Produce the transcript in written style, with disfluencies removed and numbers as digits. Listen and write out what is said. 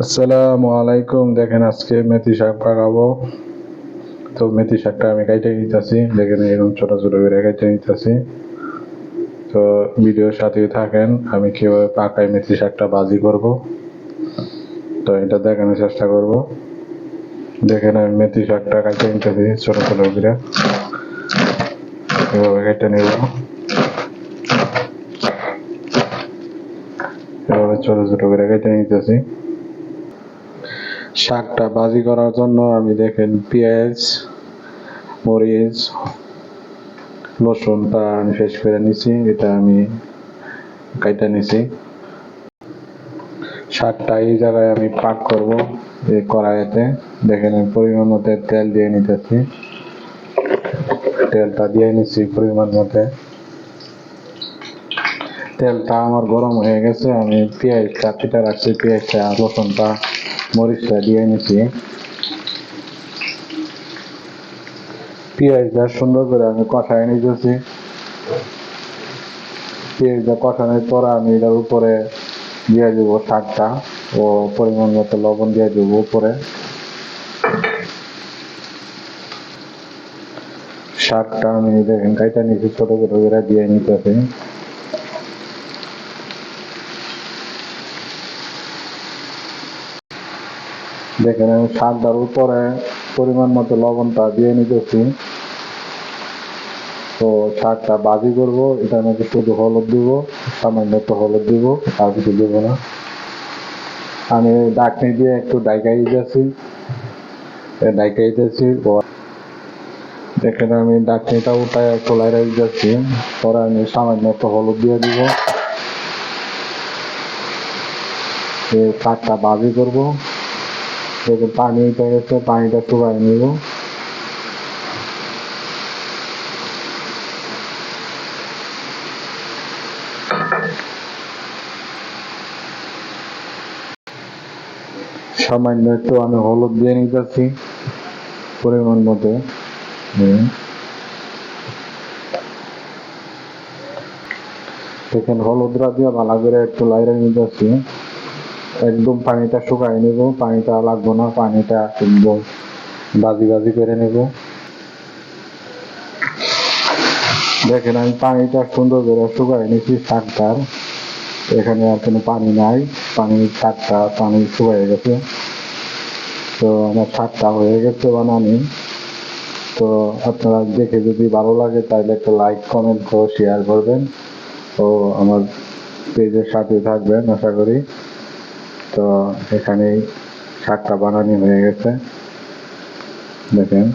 আসসালামু আলাইকুম। দেখেন আজকে মেথি শাক পাকাবো। তো মেথি শাকটা আমি কাইটে নিতেছি, দেখেন এরকম ছোট ছোট করে কাইটে নিতেছি। তো ভিডিওর সাথেই থাকেন, আমি কিভাবে পাকাই মেথি শাকটা ভাজি করব, তো এটা দেখানোর চেষ্টা করব। দেখেন আমি মেথি শাকটা কাইটে নিতেছি ছোট ছোট করে, এভাবে কেটে নেব। এভাবে ছোট ছোট করে কেটে নিতেছি। শাকটা ভাজি করার জন্য আমি দেখেন পেঁয়াজ, মরিচ, রসুনটা আমি শেষ করে নিছি, এটা আমি কাইটা নিছি। শাকটা এই জায়গায় আমি পাক করব এই কড়াইতে। দেখেন আমি পরিমাণ মতো তেল দিয়ে নিতেছি, তেলটা দিয়ে নিচ্ছি পরিমাণ মতো। তেলটা আমার গরম হয়ে গেছে, আমি পেঁয়াজটা কেটে রাখছি, পেঁয়াজটা রসুনটা মরিচটা দিয়ে নিছি। পেঁয়াজটা সুন্দর করে আমি কষায় নিতেছি। পেঁয়াজটা কষানোর পর আমি এটার উপরে দিয়ে দেবো শাকটা ও পরিমাণ মতো লবণ দিয়ে দেবো উপরে। শাকটা আমি দেখেন কাইটা নিচে ছোট ছোট করে দিয়ে নিতেছি। দেখেন আমি শাকটার উপরে পরিমাণ মতো লবণটা দিয়ে নিতেছি। তো শাকটা ভাজি করব, এটার মধ্যে শুধু হলুদ দিব, সামান্য একটু হলুদ দিব, আর কিছু দেবো না। আমি ডাকনি দিয়ে একটু ডাইকাই দিতেছি, দেখেন আমি ডাকনিটা উঠায় একটু লাইড়াই দিতেছি। পরে আমি সামান্য একটু হলুদ দিয়ে দিব। শাকটা ভাজি করব। দেখুন পানি উঠে গেছে, পানিটা শুকাই নিব। সামান্য একটু আমি হলুদ দিয়ে নিতেছি পরিমাণ মতো। দেখেন হলুদরা দিয়ে ভালো করে একটু লাইড়ে নিতেছি। একদম পানিটা শুকাই নেব, পানিটা লাগবো না, পানিটা একদম ভাজি ভাজি করে নেব। দেখেন আমি পানিটা সুন্দর করে শুকাই নিচ্ছি শাকটার, এখানে আর কোনো পানি নাই, শাকটা পানি শুকাই গেছে। তো আমার শাকটা হয়ে গেছে বানানি। তো আপনারা দেখে যদি ভালো লাগে তাহলে একটা লাইক কমেন্ট করে শেয়ার করবেন ও আমার পেজের সাথে থাকবেন আশা করি। তো এখানেই শাকটা বানানি হয়ে গেছে, দেখেন।